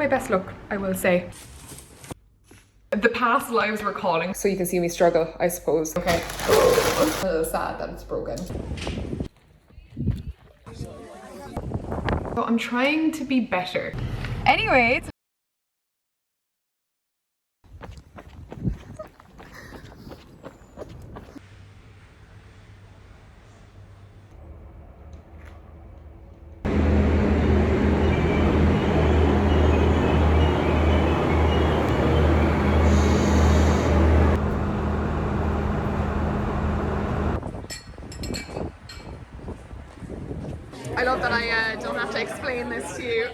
my best look, I will say. The past lives were calling, so you can see me struggle, I suppose. Okay. A little sad that it's broken. So I'm trying to be better. Anyway, I love that I don't have to explain this to you.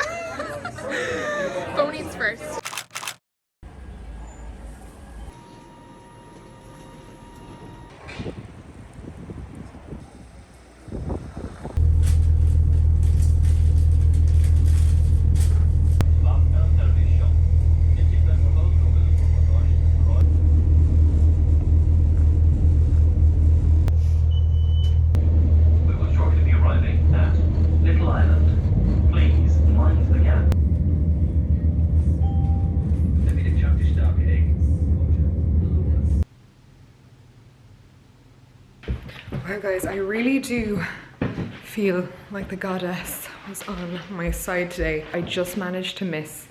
Phonies first. Well guys, I really do feel like the goddess was on my side today. I just managed to miss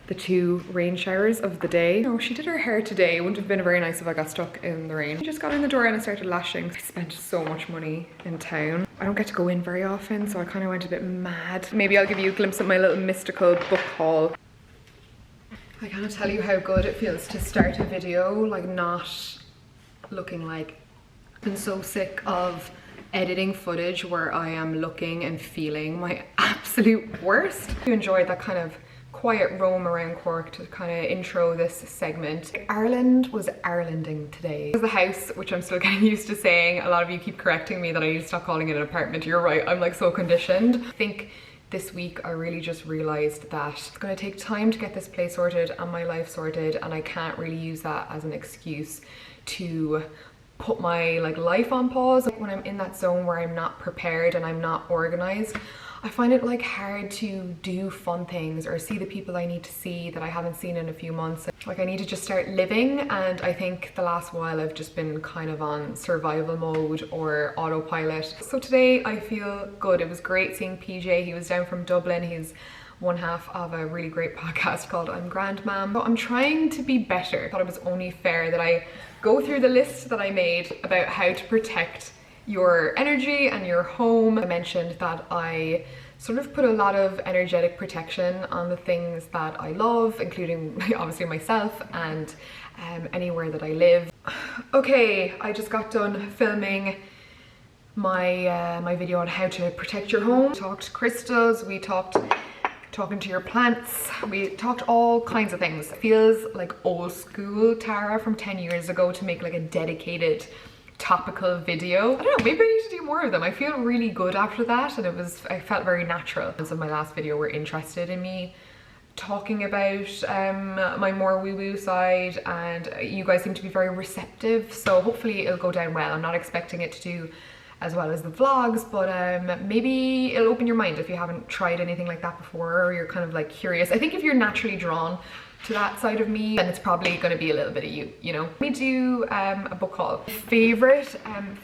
the 2 rain showers of the day. No, she did her hair today. It wouldn't have been very nice if I got stuck in the rain. I just got in the door and I started lashing. I spent so much money in town. I don't get to go in very often, so I kind of went a bit mad. Maybe I'll give you a glimpse of my little mystical book haul. I can't tell you how good it feels to start a video, like not looking like I've been so sick of editing footage where I am looking and feeling my absolute worst. I enjoyed that kind of quiet roam around Cork to kind of intro this segment. Ireland was Irelanding today. This is the house, which I'm still getting used to saying. A lot of you keep correcting me that I need to stop calling it an apartment. You're right, I'm like so conditioned. I think this week I really just realized that it's gonna take time to get this place sorted and my life sorted, and I can't really use that as an excuse to put my life on pause. When I'm in that zone where I'm not prepared and I'm not organized, I find it hard to do fun things or see the people I need to see that I haven't seen in a few months. I need to just start living, and I think the last while I've just been kind of on survival mode or autopilot. So today I feel good. It was great seeing PJ. He was down from Dublin. He's one half of a really great podcast called I'm Grand Mam. So I'm trying to be better. I thought it was only fair that I go through the list that I made about how to protect your energy and your home. I mentioned that I sort of put a lot of energetic protection on the things that I love, including obviously myself and anywhere that I live. Okay, I just got done filming my video on how to protect your home. We talked crystals, we talked talking to your plants, we talked all kinds of things. It feels like old school Tara from 10 years ago to make a dedicated topical video. I don't know, maybe I need to do more of them. I feel really good after that, and I felt very natural. Fans of my last video were interested in me talking about my more woo-woo side, and you guys seem to be very receptive, so hopefully it'll go down well. I'm not expecting it to do as well as the vlogs, but maybe it'll open your mind if you haven't tried anything like that before, or you're kind of curious. I think if you're naturally drawn to that side of me, then it's probably going to be a little bit of you know. Let me do a book haul. Favorite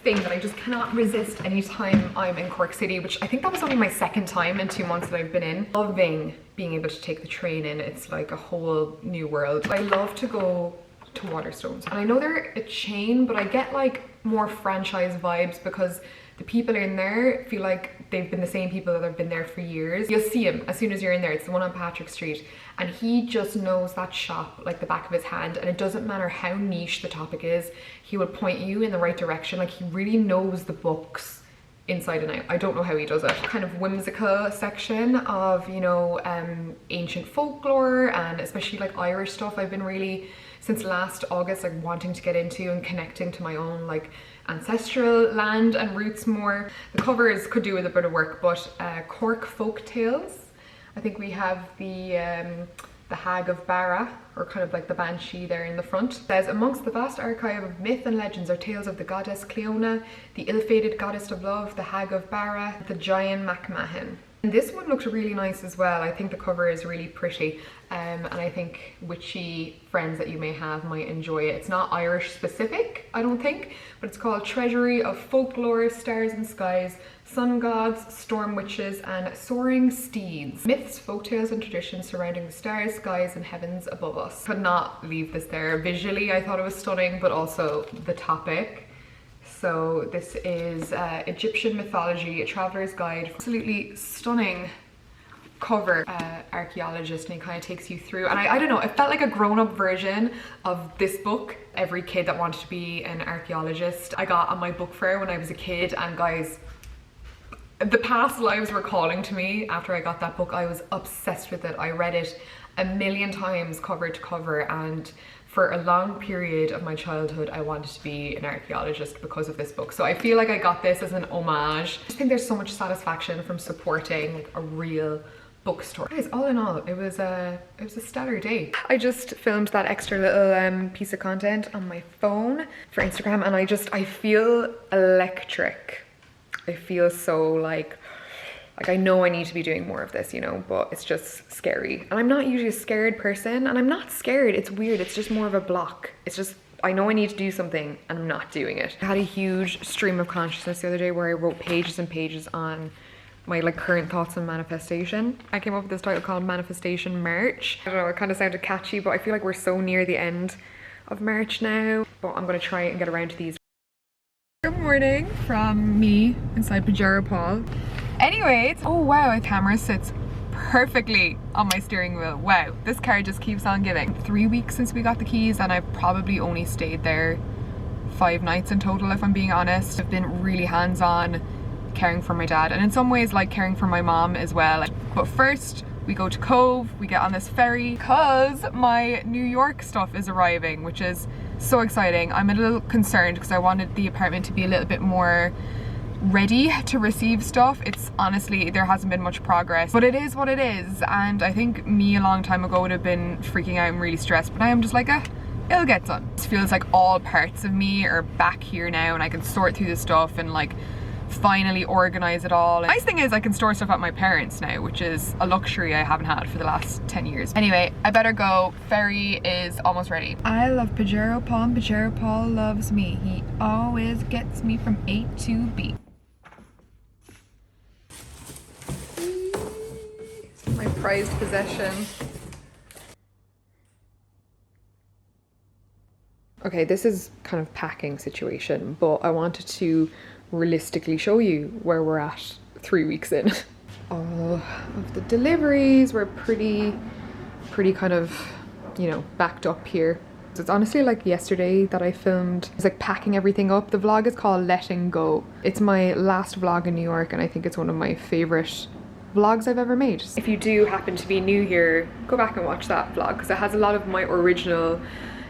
thing that I just cannot resist anytime I'm in Cork City, which I think that was only my 2nd time in 2 months that I've been in. Loving being able to take the train in. It's like a whole new world. I love to go to Waterstones, and I know they're a chain, but I get more franchise vibes because the people in there feel like they've been the same people that have been there for years. You'll see him as soon as you're in there. It's the one on Patrick Street, and he just knows that shop like the back of his hand, and it doesn't matter how niche the topic is, he will point you in the right direction. He really knows the books inside and out. I don't know how he does it. Kind of whimsical section of, you know, ancient folklore, and especially Irish stuff. I've been really, since last August, wanting to get into and connecting to my own ancestral land and roots more. The covers could do with a bit of work, but Cork folk tales. I think we have the Hag of Barra, or kind of the Banshee there in the front. It says, amongst the vast archive of myth and legends are tales of the goddess Cleona, the ill-fated goddess of love, the Hag of Barra, the Giant Macmahon. And this one looks really nice as well. I think the cover is really pretty, and I think witchy friends that you may have might enjoy it. It's not Irish specific, I don't think, but it's called Treasury of Folklore, Stars and Skies, Sun Gods, Storm Witches and Soaring Steeds. Myths, folktales and traditions surrounding the stars, skies and heavens above us. Could not leave this there. Visually, I thought it was stunning, but also the topic. So this is Egyptian mythology, a traveler's guide. Absolutely stunning cover. Archaeologist, and he kind of takes you through, and I don't know, it felt like a grown-up version of this book. Every kid that wanted to be an archaeologist I got on my book fair when I was a kid, and guys, the past lives were calling to me. After I got that book, I was obsessed with it. I read it a million times cover to cover, and for a long period of my childhood I wanted to be an archaeologist because of this book. So I feel like I got this as an homage. I just think there's so much satisfaction from supporting like a real bookstore. Guys, all in all, it was a stellar day. I just filmed that extra little piece of content on my phone for Instagram, and I feel electric. I feel so like I know I need to be doing more of this, you know, but it's just scary. And I'm not usually a scared person, and I'm not scared. It's weird. It's just more of a block. It's just, I know I need to do something and I'm not doing it. I had a huge stream of consciousness the other day where I wrote pages and pages on my like current thoughts on manifestation. I came up with this title called Manifestation March. I don't know, it kind of sounded catchy, but I feel like we're so near the end of March now. But I'm gonna try and get around to these. Good morning from me inside Pajero Paul. Anyways, oh wow, the camera sits perfectly on my steering wheel. Wow, this car just keeps on giving. 3 weeks since we got the keys, and I've probably only stayed there 5 nights in total, if I'm being honest. I've been really hands-on caring for my dad, and in some ways like caring for my mom as well. But first we go to Cove, we get on this ferry because my New York stuff is arriving, which is so exciting. I'm a little concerned because I wanted the apartment to be a little bit more ready to receive stuff. It's honestly, there hasn't been much progress, but it is what it is. And I think me a long time ago would have been freaking out and really stressed, but I am just like, it'll get done. It feels like all parts of me are back here now, and I can sort through the stuff and like finally organize it all. The nice thing is I can store stuff at my parents' now, which is a luxury I haven't had for the last 10 years. Anyway, I better go. Ferry is almost ready. I love Pajero Paul, and Pajero Paul loves me. He always gets me from A to B. My prized possession. Okay, this is kind of packing situation, but I wanted to realistically show you where we're at 3 weeks in. All of the deliveries were pretty kind of, you know, backed up here. So it's honestly like yesterday that I filmed. It's like packing everything up. The vlog is called Letting Go. It's my last vlog in New York, and I think it's one of my favorite vlogs I've ever made. If you do happen to be new here, go back and watch that vlog because it has a lot of my original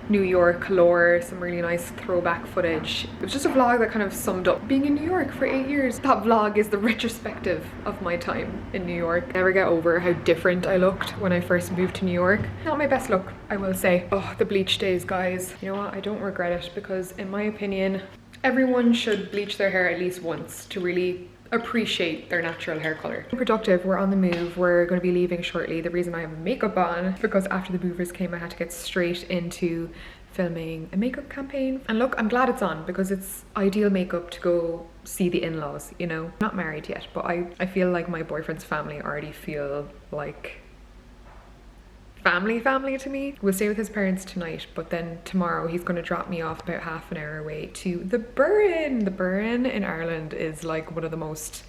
New York lore, some really nice throwback footage. It was just a vlog that kind of summed up being in New York for 8 years. That vlog is the retrospective of my time in New York. I never get over how different I looked when I first moved to New York. Not my best look, I will say. Oh, the bleach days, guys. You know what? I don't regret it because in my opinion, everyone should bleach their hair at least once to really appreciate their natural hair color. Productive, we're on the move. We're going to be leaving shortly. The reason I have makeup on because after the movers came I had to get straight into filming a makeup campaign. And look, I'm glad it's on because it's ideal makeup to go see the in-laws, you know. I'm not married yet, but I feel like my boyfriend's family already feel like family to me. We'll stay with his parents tonight, but then tomorrow he's going to drop me off about half an hour away to the Burren. The Burren in Ireland is like one of the most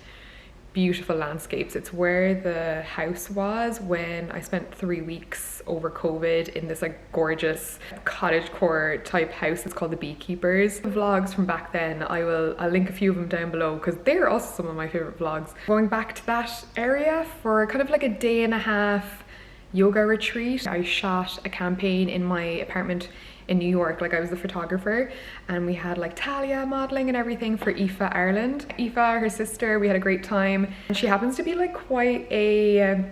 beautiful landscapes. It's where the house was when I spent 3 weeks over COVID in this like gorgeous cottagecore type house. It's called the Beekeepers. The vlogs from back then, I'll link a few of them down below because they're also some of my favorite vlogs. Going back to that area for kind of like a day and a half yoga retreat. I shot a campaign in my apartment in New York, like I was the photographer, and we had like Talia modeling and everything for Aoife Ireland. Aoife, her sister, we had a great time. And she happens to be like quite a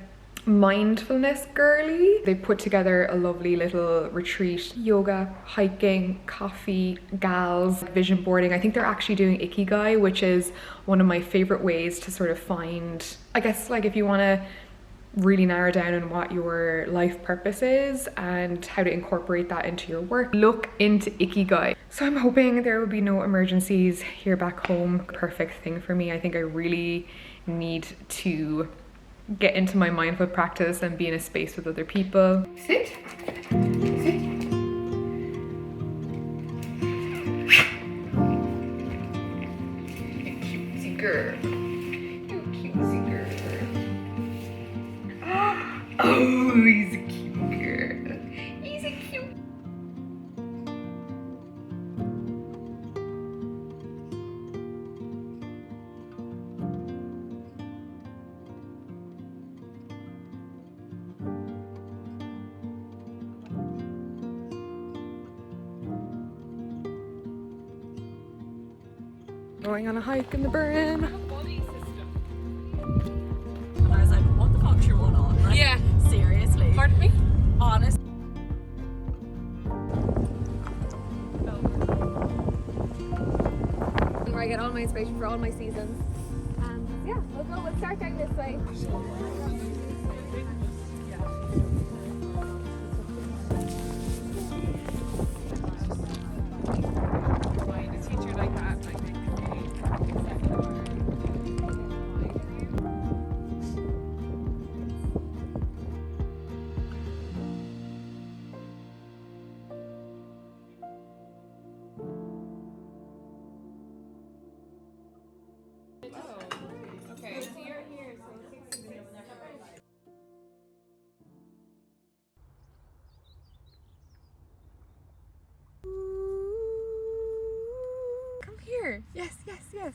mindfulness girly. They put together a lovely little retreat, yoga, hiking, coffee, gals, vision boarding. I think they're actually doing ikigai, which is one of my favorite ways to sort of find, I guess, like if you want to really narrow down on what your life purpose is and how to incorporate that into your work, look into ikigai. So I'm hoping there will be no emergencies here back home. Perfect thing for me. I think I really need to get into my mindful practice and be in a space with other people. Sit. Sit. You cutesy girl. You cutesy girl. Oh, he's a cute girl. He's a cute. Going on a hike in the burn. And I was like, what the fuck's your one on? Like, Yeah. Seriously. Pardon me? Honest. Where I get all my inspiration for all my seasons. And yeah, we'll start down this way. Come here. Yes, yes, yes.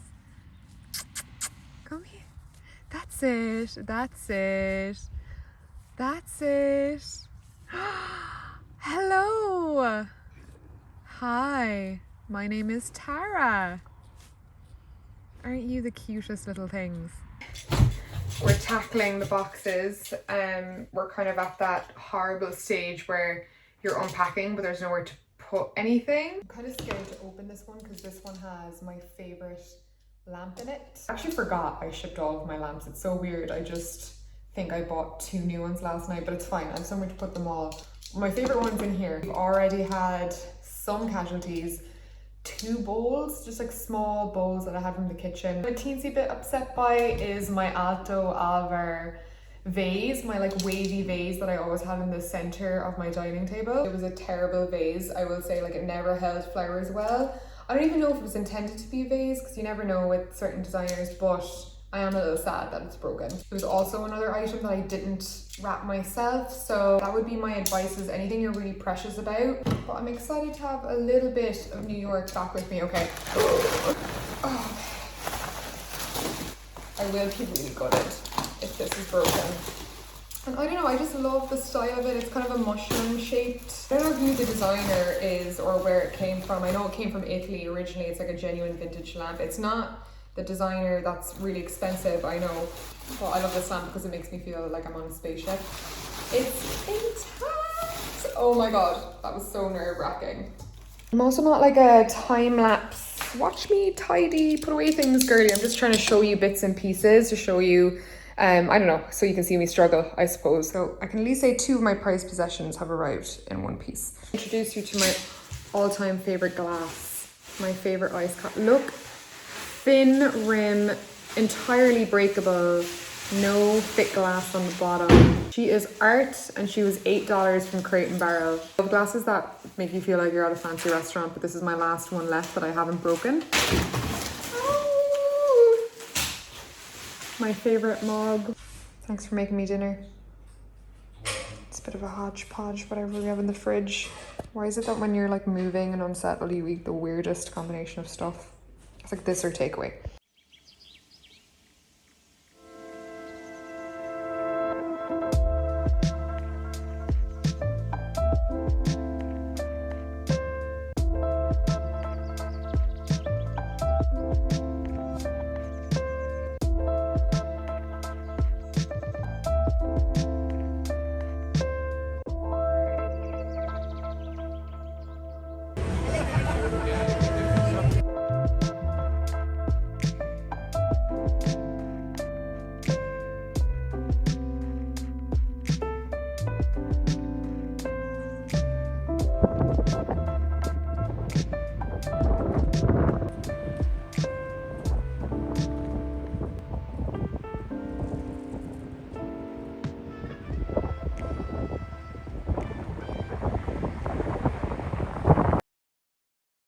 Come here. That's it. That's it. That's it. Hello. Hi. My name is Tara. Aren't you the cutest little things? We're tackling the boxes. We're kind of at that horrible stage where you're unpacking, but there's nowhere to put anything. I'm kind of scared to open this one because this one has my favorite lamp in it. I actually forgot I shipped all of my lamps. It's so weird. I just think I bought 2 new ones last night, but it's fine. I have somewhere to put them all. My favorite one's in here. We've already had some casualties. 2 bowls, just like small bowls that I had from the kitchen. I'm a teensy bit upset by is my Alto Alvar vase, my like wavy vase that I always had in the center of my dining table. It was a terrible vase, I will say. Like, it never held flowers well. I don't even know if it was intended to be a vase because you never know with certain designers, but I am a little sad that it's broken. There's also another item that I didn't wrap myself, so that would be my advice, is anything you're really precious about. But I'm excited to have a little bit of New York back with me. Okay. Oh. I will be really gutted if this is broken. And I don't know, I just love the style of it. It's kind of a mushroom shaped. I don't know who the designer is or where it came from. I know it came from Italy originally. It's like a genuine vintage lamp. It's not the designer that's really expensive, I know. But I love this lamp because it makes me feel like I'm on a spaceship. It's intact! Oh my god, that was so nerve-wracking. I'm also not like a time-lapse, watch me tidy, put away things girly. I'm just trying to show you bits and pieces to show you, I don't know, so you can see me struggle, I suppose. So I can at least say 2 of my prized possessions have arrived in one piece. Introduce you to my all-time favorite glass, my favorite ice cup. Look, thin rim, entirely breakable, no thick glass on the bottom. She is art, and she was $8 from Crate and Barrel. I love glasses that make you feel like you're at a fancy restaurant, but this is my last one left that I haven't broken. Oh, my favorite mug. Thanks for making me dinner. It's a bit of a hodgepodge, whatever we have in the fridge. Why is it that when you're like moving and unsettled, you eat the weirdest combination of stuff? It's like this or takeaway.